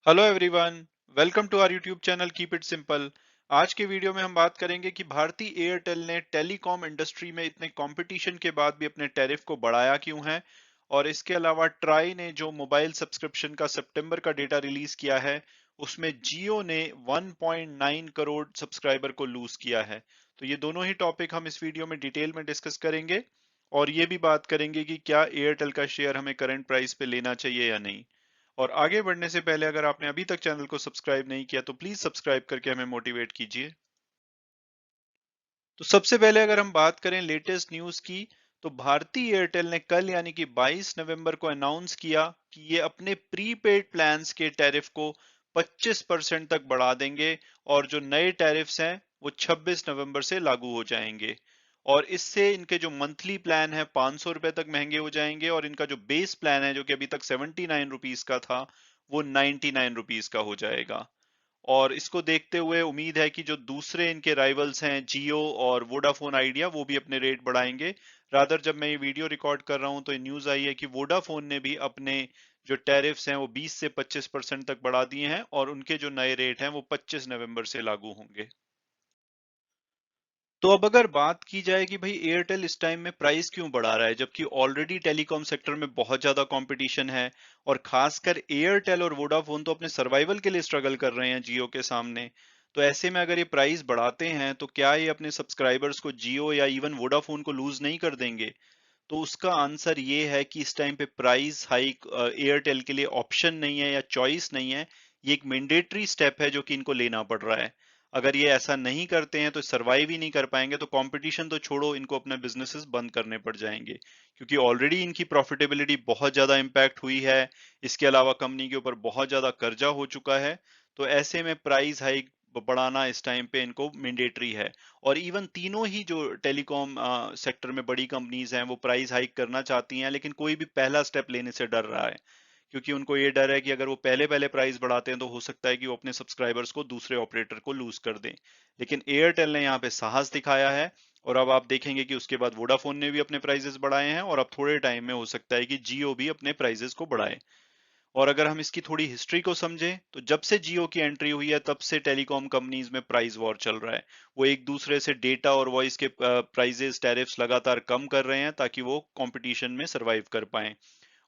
Hello everyone, welcome to our YouTube channel keep it simple. आज के video में हम बात करेंगे कि भारतीय एयरटेल ने टेलीकॉम इंडस्ट्री में इतने कंपटीशन के बाद भी अपने टैरिफ को बढ़ाया क्यों है। और इसके अलावा ट्राई ने जो मोबाइल सब्सक्रिप्शन का सितंबर का डेटा रिलीज किया है, उसमें जियो ने 1.9 करोड़ सब्सक्राइबर को लूज किया है। तो ये दोनों ही टॉपिक हम इस वीडियो में डिटेल में डिस्कस करेंगे और ये भी बात करेंगे कि क्या एयरटेल का शेयर हमें करंट प्राइस पे लेना चाहिए या नहीं। और आगे बढ़ने से पहले अगर आपने अभी तक चैनल को सब्सक्राइब नहीं किया तो प्लीज सब्सक्राइब करके हमें मोटिवेट कीजिए। तो सबसे पहले अगर हम बात करें लेटेस्ट न्यूज की, तो भारतीय एयरटेल ने कल यानी कि 22 नवंबर को अनाउंस किया कि ये अपने प्रीपेड प्लान्स के टैरिफ को 25% तक बढ़ा देंगे और जो नए टैरिफ्स हैं वो 26 नवंबर से लागू हो जाएंगे। और इससे इनके जो मंथली प्लान है 500 रुपए तक महंगे हो जाएंगे और इनका जो बेस प्लान है जो कि अभी तक 79 रुपीज का था, वो 99 रुपीज का हो जाएगा। और इसको देखते हुए उम्मीद है कि जो दूसरे इनके राइवल्स हैं जियो और वोडाफोन आइडिया, वो भी अपने रेट बढ़ाएंगे। रादर जब मैं ये वीडियो रिकॉर्ड कर रहा हूं तो ये न्यूज आई है कि वोडाफोन ने भी अपने जो टैरिफ्स हैं वो 20 से 25% तक बढ़ा दिए हैं और उनके जो नए रेट हैं वो 25 नवंबर से लागू होंगे। तो अब अगर बात की जाए कि भाई एयरटेल इस टाइम में प्राइस क्यों बढ़ा रहा है जबकि ऑलरेडी टेलीकॉम सेक्टर में बहुत ज्यादा कंपटीशन है, और खासकर एयरटेल और वोडाफोन तो अपने सर्वाइवल के लिए स्ट्रगल कर रहे हैं जियो के सामने। तो ऐसे में अगर ये प्राइस बढ़ाते हैं तो क्या ये अपने सब्सक्राइबर्स को जियो या इवन वोडाफोन को लूज नहीं कर देंगे? तो उसका आंसर ये है कि इस टाइम पे प्राइस हाइक एयरटेल के लिए ऑप्शन नहीं है या चॉइस नहीं है। ये एक मैंडेटरी स्टेप है जो कि इनको लेना पड़ रहा है। अगर ये ऐसा नहीं करते हैं तो सरवाइव ही नहीं कर पाएंगे, तो कंपटीशन तो छोड़ो, इनको अपने बिजनेसेस बंद करने पड़ जाएंगे क्योंकि ऑलरेडी इनकी प्रॉफिटेबिलिटी बहुत ज्यादा इंपैक्ट हुई है। इसके अलावा कंपनी के ऊपर बहुत ज्यादा कर्जा हो चुका है। तो ऐसे में प्राइस हाइक बढ़ाना इस टाइम पे इनको मैंडेटरी है। और इवन तीनों ही जो टेलीकॉम सेक्टर में बड़ी कंपनीज हैं वो प्राइस हाइक करना चाहती हैं, लेकिन कोई भी पहला स्टेप लेने से डर रहा है क्योंकि उनको ये डर है कि अगर वो पहले पहले प्राइस बढ़ाते हैं तो हो सकता है कि वो अपने सब्सक्राइबर्स को दूसरे ऑपरेटर को लूज कर दें। लेकिन एयरटेल ने यहाँ पे साहस दिखाया है और अब आप देखेंगे कि उसके बाद वोडाफोन ने भी अपने प्राइजेस बढ़ाए हैं और अब थोड़े टाइम में हो सकता है कि जियो भी अपने प्राइजेस को बढ़ाए। और अगर हम इसकी थोड़ी हिस्ट्री को समझें तो जब से जियो की एंट्री हुई है तब से टेलीकॉम कंपनीज में प्राइस वॉर चल रहा है। वो एक दूसरे से डेटा और वॉइस के प्राइजेस टैरिफ्स लगातार कम कर रहे हैं ताकि वो कंपटीशन में सरवाइव कर पाएं।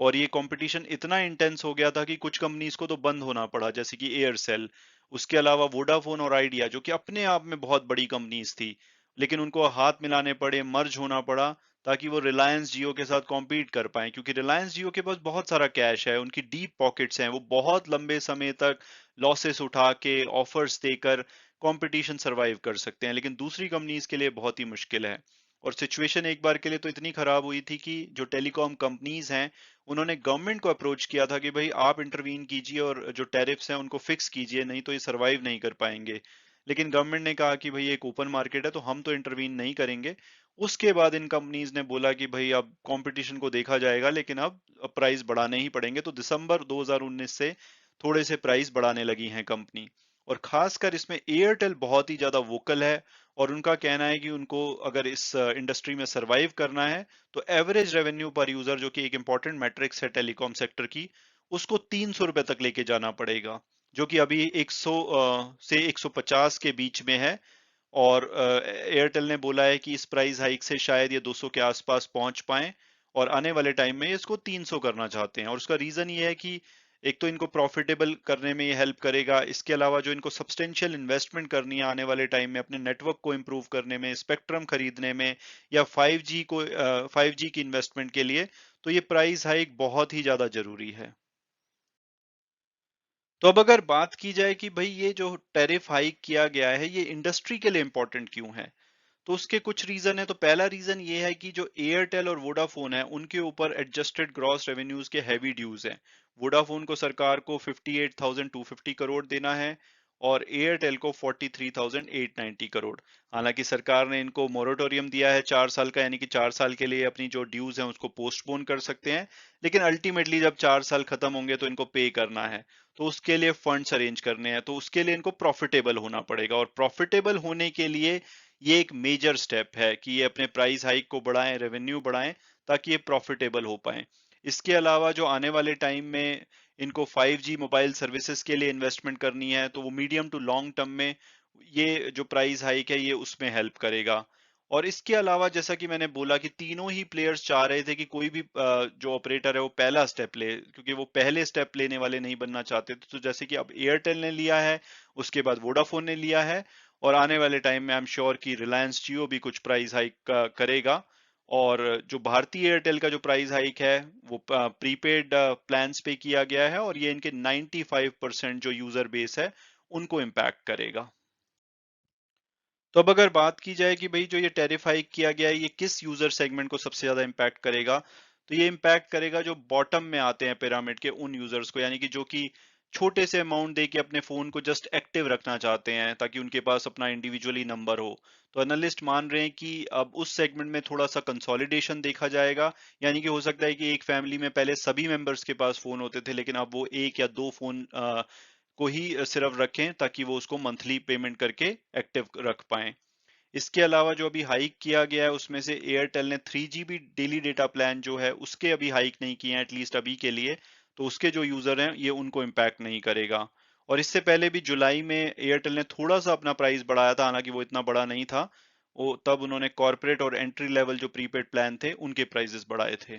और ये कंपटीशन इतना इंटेंस हो गया था कि कुछ कंपनीज को तो बंद होना पड़ा, जैसे कि एयरसेल। उसके अलावा वोडाफोन और आइडिया जो कि अपने आप में बहुत बड़ी कंपनीज थी, लेकिन उनको हाथ मिलाने पड़े, मर्ज होना पड़ा ताकि वो रिलायंस जियो के साथ कॉम्पीट कर पाए, क्योंकि रिलायंस जियो के पास बहुत सारा कैश है, उनकी डीप पॉकेट्स हैं, वो बहुत लंबे समय तक लॉसेस उठा के ऑफर्स देकर कंपटीशन सरवाइव कर सकते हैं, लेकिन दूसरी कंपनीज के लिए बहुत ही मुश्किल है। और सिचुएशन एक बार के लिए तो इतनी खराब हुई थी कि जो टेलीकॉम कंपनीज हैं उन्होंने गवर्नमेंट को अप्रोच किया था कि भाई आप इंटरवीन कीजिए और जो टैरिफ्स हैं उनको फिक्स कीजिए, नहीं तो ये सरवाइव नहीं कर पाएंगे। लेकिन गवर्नमेंट ने कहा कि भाई एक ओपन मार्केट है तो हम तो इंटरवीन नहीं करेंगे। उसके बाद इन कंपनीज ने बोला कि भाई अब कंपटीशन को देखा जाएगा, लेकिन अब प्राइस बढ़ाने ही पड़ेंगे। तो दिसंबर 2019 से थोड़े से प्राइस बढ़ाने लगी हैं कंपनी। और खासकर इसमें एयरटेल बहुत ही ज्यादा वोकल है और उनका कहना है कि उनको अगर इस इंडस्ट्री में सरवाइव करना है तो एवरेज रेवेन्यू पर यूजर, जो कि एक इंपॉर्टेंट मैट्रिक्स है टेलीकॉम सेक्टर की, उसको 300 रुपए तक लेके जाना पड़ेगा, जो कि अभी 100 से 150 के बीच में है। और एयरटेल ने बोला है कि इस प्राइस हाइक से शायद ये 200 के आसपास पहुंच पाए और आने वाले टाइम में ये इसको 300 करना चाहते हैं। और उसका रीजन ये है कि एक तो इनको प्रॉफिटेबल करने में ये हेल्प करेगा, इसके अलावा जो इनको सब्सटेंशियल इन्वेस्टमेंट करनी है आने वाले टाइम में अपने नेटवर्क को इम्प्रूव करने में, स्पेक्ट्रम खरीदने में, या 5G की इन्वेस्टमेंट के लिए, तो ये प्राइस हाइक बहुत ही ज्यादा जरूरी है। तो अब अगर बात की जाए कि भाई ये जो टैरिफ हाइक किया गया है ये इंडस्ट्री के लिए इंपॉर्टेंट क्यों है, तो उसके कुछ रीजन है। तो पहला रीजन ये है कि जो एयरटेल और वोडाफोन है उनके ऊपर एडजस्टेड ग्रॉस रेवेन्यूज के हैवी ड्यूज हैं। वोडाफोन को सरकार को 58,250 करोड़ देना है और एयरटेल को 43,890 करोड़। हालांकि सरकार ने इनको मोरेटोरियम दिया है 4 साल का, यानी कि 4 साल के लिए अपनी जो ड्यूज हैं उसको पोस्टपोन कर सकते हैं, लेकिन अल्टीमेटली जब 4 साल खत्म होंगे तो इनको पे करना है। तो उसके लिए फंड्स अरेंज करने हैं, तो उसके लिए इनको प्रॉफिटेबल होना पड़ेगा और प्रॉफिटेबल होने के लिए ये एक मेजर स्टेप है कि ये अपने प्राइस हाइक को बढ़ाएं, रेवेन्यू बढ़ाएं, ताकि ये प्रॉफिटेबल हो पाए। इसके अलावा जो आने वाले टाइम में इनको 5G मोबाइल सर्विसेज के लिए इन्वेस्टमेंट करनी है, तो वो मीडियम टू लॉन्ग टर्म में ये जो प्राइस हाइक है ये उसमें हेल्प करेगा। और इसके अलावा जैसा कि मैंने बोला कि तीनों ही प्लेयर्स चाह रहे थे कि कोई भी जो ऑपरेटर है वो पहला स्टेप ले, क्योंकि वो पहले स्टेप लेने वाले नहीं बनना चाहते थे। तो जैसे कि अब एयरटेल ने लिया है, उसके बाद वोडाफोन ने लिया है, और आने वाले टाइम में आई एम श्योर कि रिलायंस जियो भी कुछ प्राइस हाइक करेगा। और जो भारतीय एयरटेल का जो प्राइस हाइक है वो प्रीपेड प्लान्स पे किया गया है, और ये इनके 95% जो यूजर बेस है उनको इम्पैक्ट करेगा। तो अब अगर बात की जाए कि भाई जो ये टैरिफ हाइक किया गया है ये किस यूजर सेगमेंट को सबसे ज्यादा इम्पैक्ट करेगा, तो ये इम्पैक्ट करेगा जो बॉटम में आते हैं पिरामिड के उन यूजर्स को, यानी कि जो कि छोटे से अमाउंट दे के अपने फोन को जस्ट एक्टिव रखना चाहते हैं ताकि उनके पास अपना इंडिविजुअली नंबर हो। तो एनालिस्ट मान रहे हैं कि अब उस सेगमेंट में थोड़ा सा कंसोलिडेशन देखा जाएगा, यानी कि हो सकता है कि एक फैमिली में पहले सभी मेंबर्स के पास फोन होते थे, लेकिन अब वो एक या दो फोन को ही सिर्फ रखें ताकि वो उसको मंथली पेमेंट करके एक्टिव रख पाएं। इसके अलावा जो अभी हाइक किया गया है उसमें से एयरटेल ने 3 GB डेली डेटा प्लान जो है उसके अभी हाइक नहीं किए हैं, एटलीस्ट अभी के लिए। तो उसके जो यूजर हैं ये उनको इम्पैक्ट नहीं करेगा। और इससे पहले भी जुलाई में एयरटेल ने थोड़ा सा अपना प्राइस बढ़ाया था, हालांकि वो इतना बड़ा नहीं था। वो तब उन्होंने कॉर्पोरेट और एंट्री लेवल जो प्रीपेड प्लान थे उनके प्राइसेस बढ़ाए थे।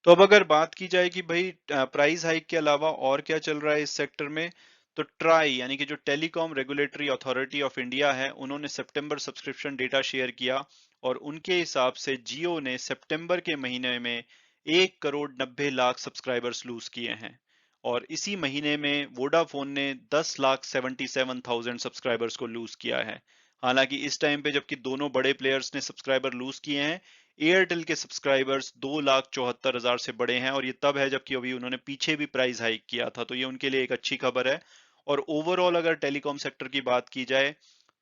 तो अब अगर बात की जाए कि भाई प्राइस हाइक के अलावा और क्या चल रहा है इस सेक्टर में, तो ट्राई यानी कि जो telecom regulatory authority of India है उन्होंने सितंबर सब्सक्रिप्शन डेटा शेयर किया, और उनके हिसाब से जियो ने सितंबर के महीने में 1 करोड़ 90 लाख सब्सक्राइबर्स लूज किए हैं। और इसी महीने में वोडाफोन ने 10,77,000 सब्सक्राइबर्स को लूज किया है। हालांकि इस टाइम पे जबकि दोनों बड़े प्लेयर्स ने सब्सक्राइबर लूज किए हैं, एयरटेल के सब्सक्राइबर्स 2,74,000 से बड़े हैं, और ये तब है जबकि अभी उन्होंने पीछे भी प्राइस हाइक किया था, तो ये उनके लिए एक अच्छी खबर है। और ओवरऑल अगर टेलीकॉम सेक्टर की बात की जाए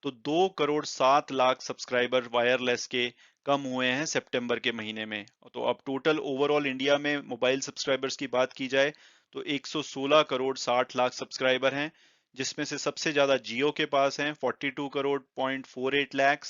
तो 2 करोड़ 7 लाख सब्सक्राइबर वायरलेस के कम हुए हैं सितंबर के महीने में। तो अब टोटल ओवरऑल इंडिया में मोबाइल सब्सक्राइबर्स की बात की जाए तो 116 करोड़ 60 लाख सब्सक्राइबर हैं, जिसमें से सबसे ज्यादा जियो के पास हैं 42 करोड़ 48 लाख,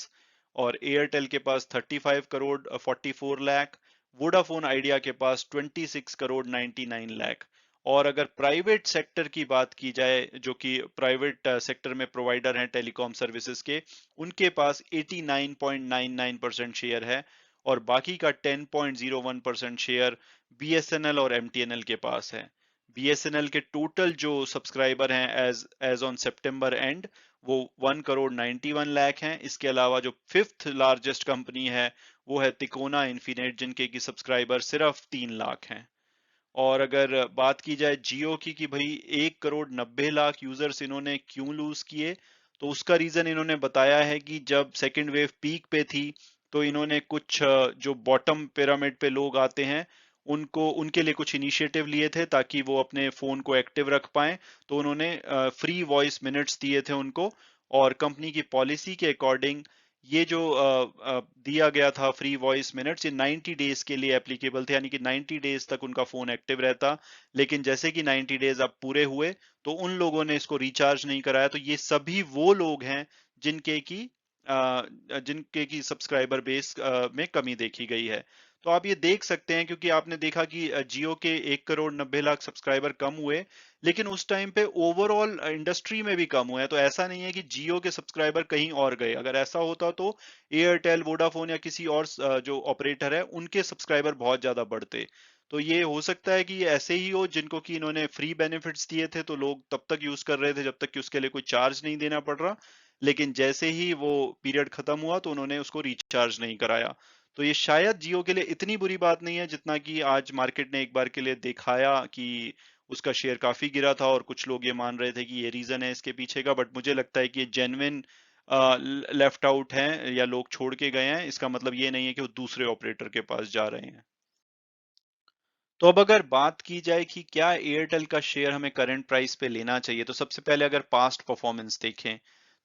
और एयरटेल के पास 35 करोड़ 44 लाख, वोडाफोन आइडिया के पास 26 करोड़ 99 लाख। और अगर प्राइवेट सेक्टर की बात की जाए, जो कि प्राइवेट सेक्टर में प्रोवाइडर हैं टेलीकॉम सर्विसेज के, उनके पास 89.99% शेयर है, और बाकी का 10.01% शेयर बीएसएनएल और एमटीएनएल के पास है। बीएसएनएल के टोटल जो सब्सक्राइबर हैं एज एज ऑन सितंबर एंड वो 1 करोड़ 91 लाख हैं। इसके अलावा जो फिफ्थ लार्जेस्ट कंपनी है वो है तिकोना इन्फिनेट, जिनके की सब्सक्राइबर सिर्फ 3 लाख हैं। और अगर बात की जाए जियो की कि भाई 1 करोड़ 90 लाख यूजर्स इन्होंने क्यों लूज किए, तो उसका रीजन इन्होंने बताया है कि जब सेकेंड वेव पीक पे थी तो इन्होंने कुछ जो बॉटम पिरामिड पे लोग आते हैं उनको उनके लिए कुछ इनिशिएटिव लिए थे ताकि वो अपने फोन को एक्टिव रख पाएं। तो उन्होंने फ्री वॉइस मिनट्स दिए थे उनको, और कंपनी की पॉलिसी के अकॉर्डिंग ये जो दिया गया था फ्री वॉइस मिनट्स, ये 90 डेज के लिए एप्लीकेबल थे, यानी कि 90 डेज तक उनका फोन एक्टिव रहता। लेकिन जैसे कि 90 डेज अब पूरे हुए तो उन लोगों ने इसको रिचार्ज नहीं कराया। तो ये सभी वो लोग हैं जिनके की सब्सक्राइबर बेस में कमी देखी गई है। तो आप ये देख सकते हैं, क्योंकि आपने देखा कि जियो के 1 करोड़ 90 लाख सब्सक्राइबर कम हुए, लेकिन उस टाइम पे ओवरऑल इंडस्ट्री में भी कम हुए हैं। तो ऐसा नहीं है कि जियो के सब्सक्राइबर कहीं और गए। अगर ऐसा होता तो एयरटेल वोडाफोन या किसी और जो ऑपरेटर है उनके सब्सक्राइबर बहुत ज्यादा बढ़ते। तो ये हो सकता है कि ये ऐसे ही हो जिनको कि इन्होंने फ्री बेनिफिट्स दिए थे तो लोग तब तक यूज कर रहे थे जब तक कि उसके लिए कोई चार्ज नहीं देना पड़ रहा, लेकिन जैसे ही वो पीरियड खत्म हुआ तो उन्होंने उसको रिचार्ज नहीं कराया। तो ये शायद जियो के लिए इतनी बुरी बात नहीं है जितना कि आज मार्केट ने एक बार के लिए दिखाया कि उसका शेयर काफी गिरा था, और कुछ लोग ये मान रहे थे कि ये रीजन है इसके पीछे का। बट मुझे लगता है कि ये जेन्युइन लेफ्ट आउट हैं या लोग छोड़ के गए हैं, इसका मतलब ये नहीं है कि वो दूसरे ऑपरेटर के पास जा रहे हैं। तो अब अगर बात की जाए कि क्या एयरटेल का शेयर हमें करंट प्राइस पे लेना चाहिए, तो सबसे पहले अगर पास्ट परफॉर्मेंस देखें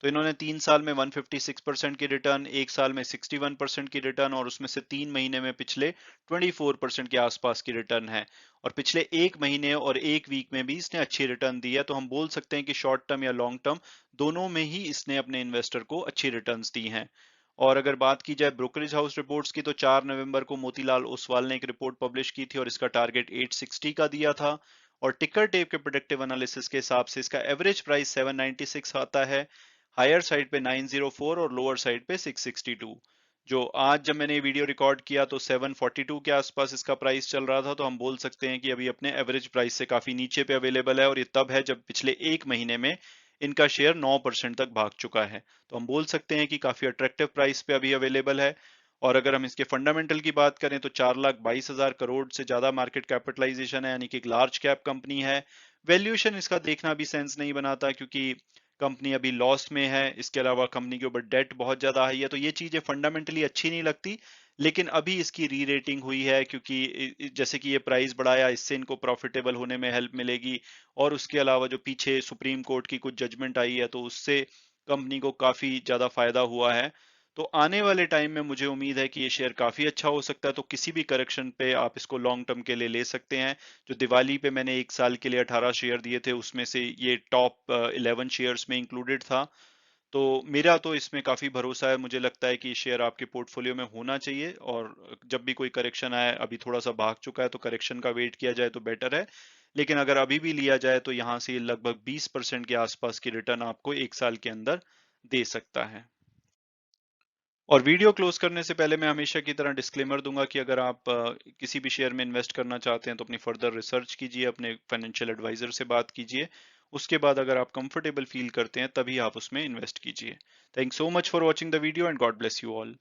तो इन्होंने 3 साल में 156% की रिटर्न, एक साल में 61% की रिटर्न, और उसमें से 3 महीने में पिछले 24% के आसपास की रिटर्न है। और पिछले एक महीने और एक वीक में भी इसने अच्छी रिटर्न दी है। तो हम बोल सकते हैं कि शॉर्ट टर्म या लॉन्ग टर्म दोनों में ही इसने अपने इन्वेस्टर को अच्छी रिटर्न्स दी हैं। और अगर बात की जाए ब्रोकरेज हाउस रिपोर्ट्स की, तो 4 नवंबर को मोतीलाल ओसवाल ने एक रिपोर्ट पब्लिश की थी और इसका टारगेट 860 का दिया था। और टिकर टेप के प्रोडक्टिव एनालिसिस के हिसाब से इसका एवरेज प्राइस 796 आता है, हायर साइड पे 904 और लोअर साइड पे 662। जो आज जब मैंने ये वीडियो रिकॉर्ड किया तो 742 के आसपास इसका प्राइस चल रहा था, तो हम बोल सकते हैं कि अभी अपने एवरेज प्राइस से काफी नीचे पे अवेलेबल है। और ये तब है जब पिछले एक महीने में इनका शेयर 9% तक भाग चुका है। तो हम बोल सकते हैं कि काफी अट्रैक्टिव प्राइस पे अभी अवेलेबल है। और अगर हम इसके फंडामेंटल की बात करें तो 4,22,000 करोड़ से ज्यादा मार्केट कैपिटलाइजेशन है, यानी कि एक लार्ज कैप कंपनी है। वैल्यूएशन इसका देखना भी सेंस नहीं बनाता, क्योंकि कंपनी अभी लॉस में है, इसके अलावा कंपनी के ऊपर डेट बहुत ज्यादा हाई है, तो ये चीजें फंडामेंटली अच्छी नहीं लगती। लेकिन अभी इसकी री रेटिंग हुई है, क्योंकि जैसे कि ये प्राइस बढ़ाया, इससे इनको प्रॉफिटेबल होने में हेल्प मिलेगी। और उसके अलावा जो पीछे सुप्रीम कोर्ट की कुछ जजमेंट आई है, तो उससे कंपनी को काफी ज्यादा फायदा हुआ है। तो आने वाले टाइम में मुझे उम्मीद है कि ये शेयर काफी अच्छा हो सकता है, तो किसी भी करेक्शन पे आप इसको लॉन्ग टर्म के लिए ले सकते हैं। जो दिवाली पे मैंने एक साल के लिए 18 शेयर दिए थे, उसमें से ये टॉप 11 शेयर्स में इंक्लूडेड था। तो मेरा तो इसमें काफी भरोसा है, मुझे लगता है कि शेयर आपके पोर्टफोलियो में होना चाहिए। और जब भी कोई करेक्शन आए, अभी थोड़ा सा भाग चुका है, तो करेक्शन का वेट किया जाए तो बेटर है। लेकिन अगर अभी भी लिया जाए तो यहाँ से लगभग 20% के आसपास की रिटर्न आपको एक साल के अंदर दे सकता है। और वीडियो क्लोज करने से पहले मैं हमेशा की तरह डिस्क्लेमर दूंगा कि अगर आप किसी भी शेयर में इन्वेस्ट करना चाहते हैं तो अपनी फर्दर रिसर्च कीजिए, अपने फाइनेंशियल एडवाइजर से बात कीजिए। उसके बाद अगर आप कंफर्टेबल फील करते हैं तभी आप उसमें इन्वेस्ट कीजिए। Thanks so much for watching the video and God bless you all.